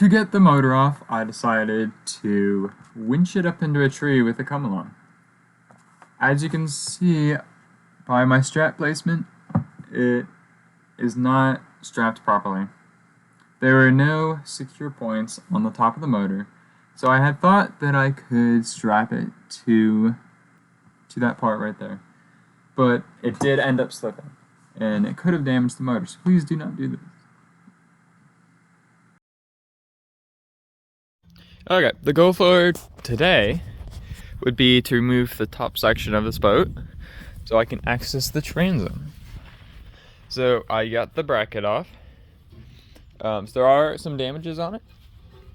to get the motor off, I decided to winch it up into a tree with a come-along. As you can see by my strap placement, it is not strapped properly. There were no secure points on the top of the motor, so I had thought that I could strap it to that part right there. But it did end up slipping, and it could have damaged the motor, so please do not do this. Okay, the goal for today would be to remove the top section of this boat so I can access the transom. So I got the bracket off. So there are some damages on it.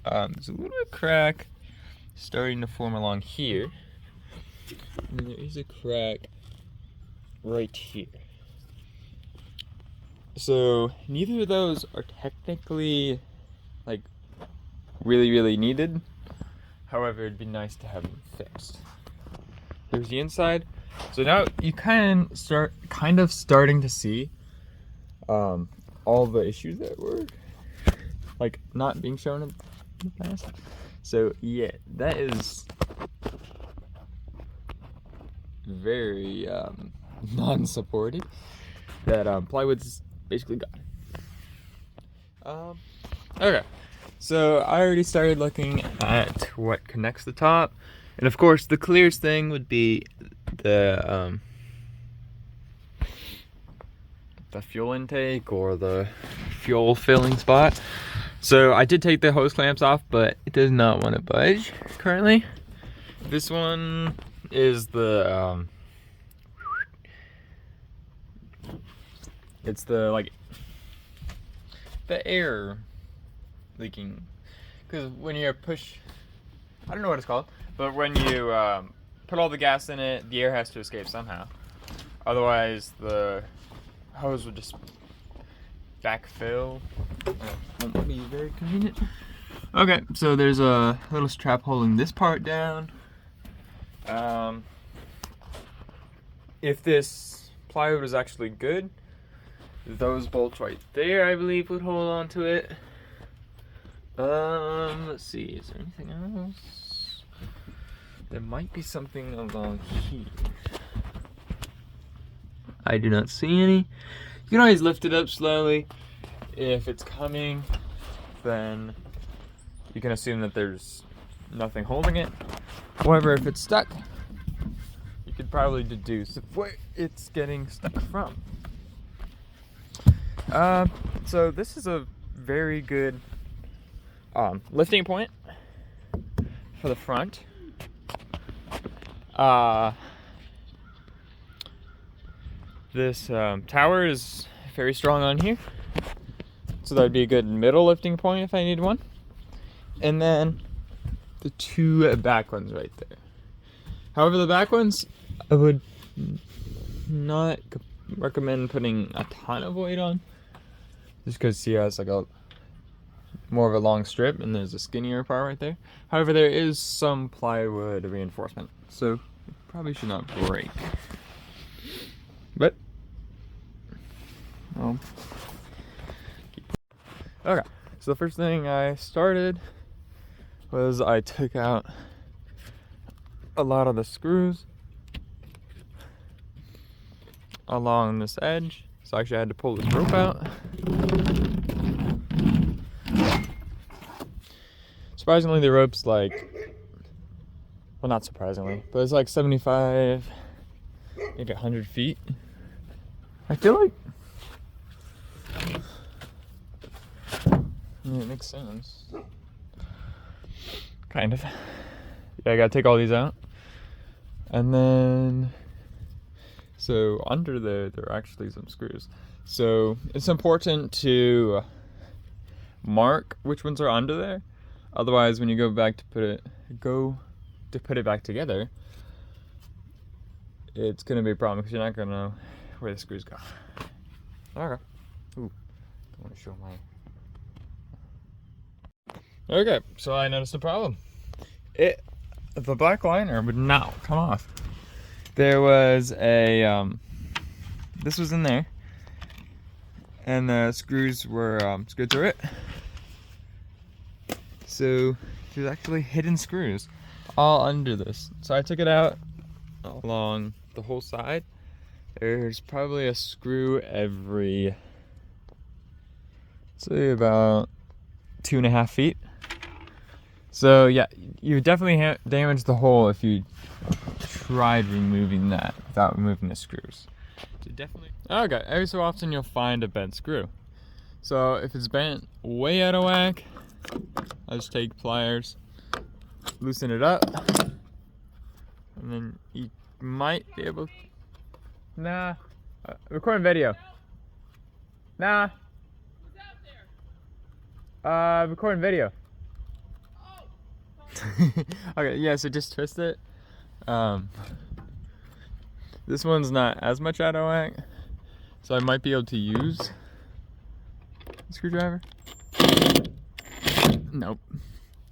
There's a little bit of crack starting to form along here. And there is a crack right here. So neither of those are technically like really needed. However, it'd be nice to have them fixed. Here's the inside. So now you kind of starting to see all the issues that were like not being shown in the past. So yeah, that is very non-supported. That plywood's basically gone. Okay, so I already started looking at what connects the top, and of course the clearest thing would be the fuel intake or the fuel filling spot. So I did take the hose clamps off, but it does not want to budge currently. This one is the it's the the air leaking, because when you push, I don't know what it's called, but when you put all the gas in it, the air has to escape somehow. Otherwise the hose would just backfill. Won't be very convenient. Okay, so there's a little strap holding this part down. If this plywood was actually good, those bolts right there, I believe, would hold on to it. Let's see, is there anything else? There might be something along here. I do not see any. You can always lift it up slowly. If it's coming, then you can assume that there's nothing holding it. However, if it's stuck, you could probably deduce where it's getting stuck from. So this is a very good lifting point for the front. This tower is very strong on here, so that would be a good middle lifting point if I need one. And then the two back ones right there. However, the back ones, I would not recommend putting a ton of weight on, just because see how it's like a more of a long strip and there's a skinnier part right there. However, there is some plywood reinforcement, so it probably should not break. But okay, so the first thing I started was I took out a lot of the screws along this edge. So actually I had to pull this rope out. Surprisingly, the rope's like, well, not surprisingly, but it's like 75, maybe 100 feet. I feel like, yeah, it makes sense. Kind of. Yeah, I gotta take all these out. And then, so under there are actually some screws. So it's important to mark which ones are under there. Otherwise, when you go back to put it back together, it's gonna be a problem because you're not gonna know where the screws go. Okay. Ooh, I want to show my. Okay, so I noticed a problem. The black liner would not come off. There was a this was in there, and the screws were screwed through it. So there's actually hidden screws all under this. So I took it out along the whole side. There's probably a screw every, say, about 2.5 feet. So yeah, you definitely damage the hole if you tried removing that without removing the screws. So definitely. Okay, every so often you'll find a bent screw. So if it's bent way out of whack, I'll just take pliers, loosen it up, and then you might be able. Nah, recording video. Nah. Recording video. Okay, yeah, so just twist it. This one's not as much out of whack, so I might be able to use a screwdriver. Nope.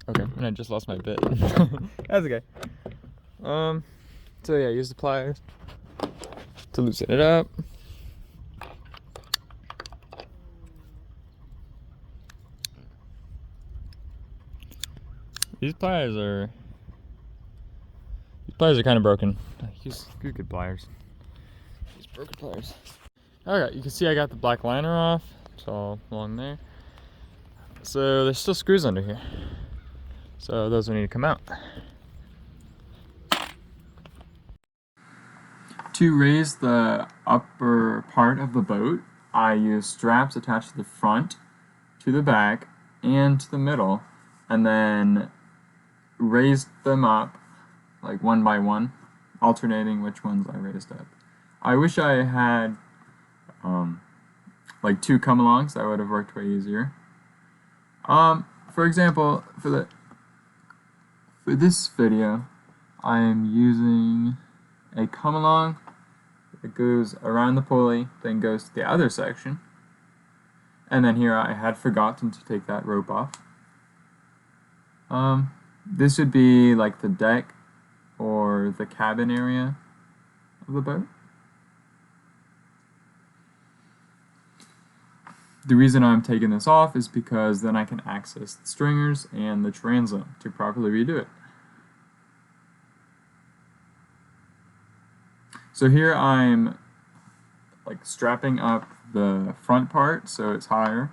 Okay, and I just lost my bit. That's okay. So yeah, use the pliers to loosen it up. These pliers are kind of broken. Use good pliers. Use broken pliers. Okay, you can see I got the black liner off. It's all along there. So there's still screws under here. So those will need to come out. To raise the upper part of the boat, I use straps attached to the front, to the back, and to the middle, and then raised them up like one by one, alternating which ones I raised up. I wish I had like 2 come-alongs. That would have worked way easier. For example, for this video, I am using a come-along that goes around the pulley, then goes to the other section, and then here I had forgotten to take that rope off. This would be like the deck or the cabin area of the boat. The reason I'm taking this off is because then I can access the stringers and the transom to properly redo it. So here I'm like strapping up the front part so it's higher,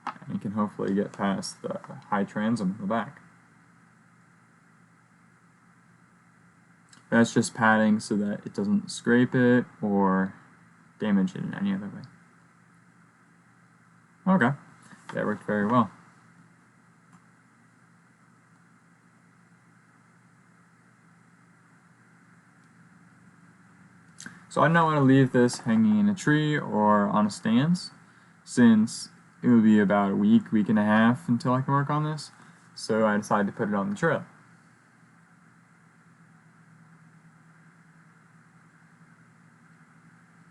and you can hopefully get past the high transom in the back. That's just padding so that it doesn't scrape it or damage it in any other way. Okay, that worked very well. So I don't want to leave this hanging in a tree or on a stand, since it will be about a week and a half until I can work on this. So I decided to put it on the trailer.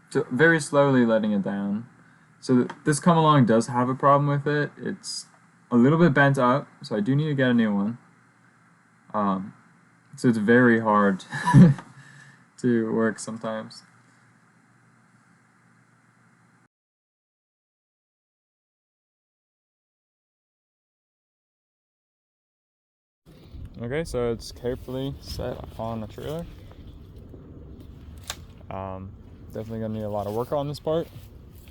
So very slowly letting it down. So this come-along does have a problem with it. It's a little bit bent up, so I do need to get a new one. So it's very hard to work sometimes. Okay, so it's carefully set on the trailer. Definitely gonna need a lot of work on this part,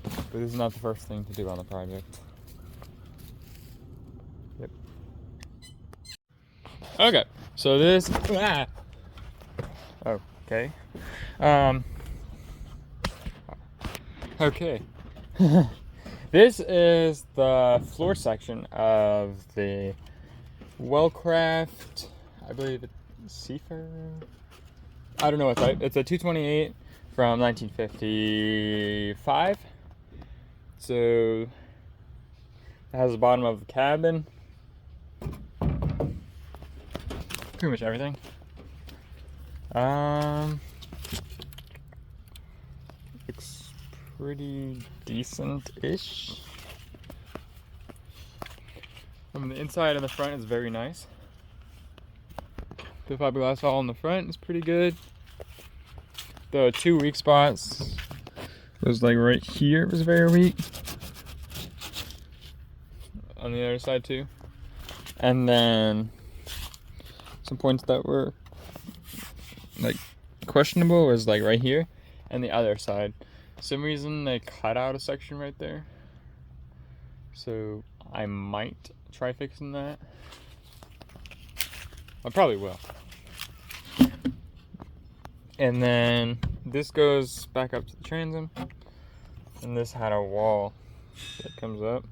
but this is not the first thing to do on the project. Yep. Okay, so this. Okay. Okay. This is the floor section of the Wellcraft, I believe it's Seafarer. I don't know what type. It's a 228 from 1955. So it has the bottom of the cabin. Pretty much everything. Looks pretty decent-ish. The inside and the front is very nice. The fiberglass all in the front is pretty good. The 2 weak spots was like right here was very weak. On the other side too. And then some points that were like questionable was like right here and the other side. For some reason they cut out a section right there. So I might try fixing that. I probably will. And then this goes back up to the transom. And this had a wall that comes up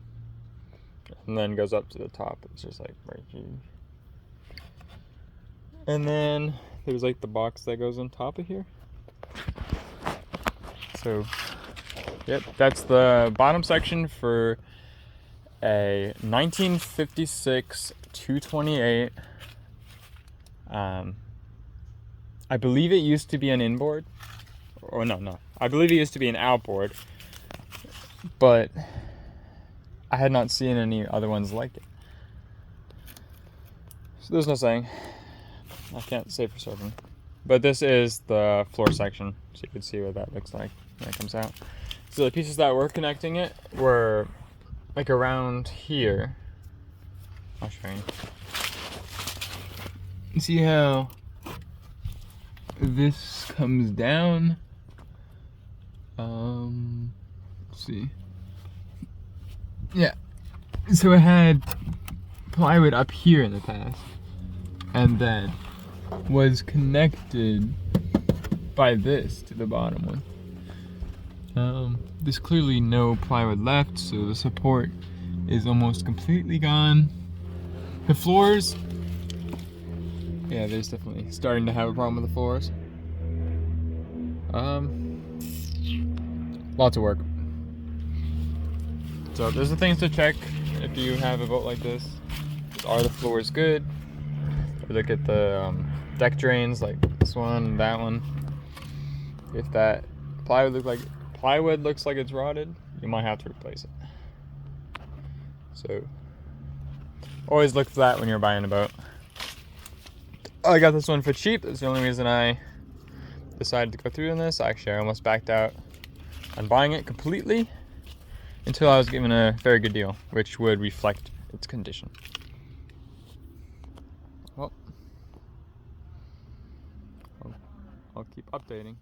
and then goes up to the top. It's just like right here. And then there's like the box that goes on top of here. So, yep, that's the bottom section for a 1956 228. I believe it used to be an inboard. Or no. I believe it used to be an outboard. But I had not seen any other ones like it. So there's no saying. I can't say for certain. But this is the floor section, so you can see what that looks like when it comes out. So the pieces that were connecting it were like around here. I'll show you. You see how this comes down? Let's see. Yeah. So it had plywood up here in the past, and then was connected by this to the bottom one. There's clearly no plywood left, so the support is almost completely gone. The floors, yeah, there's definitely starting to have a problem with the floors. Lots of work. So there's the things to check if you have a boat like this. Are the floors good? Or look at the deck drains like this one and that one. If that plywood looks like it's rotted, you might have to replace it. So always look for that when you're buying a boat. I got this one for cheap. That's the only reason I decided to go through on this. Actually, I almost backed out on buying it completely until I was given a very good deal, which would reflect its condition. Well, I'll keep updating.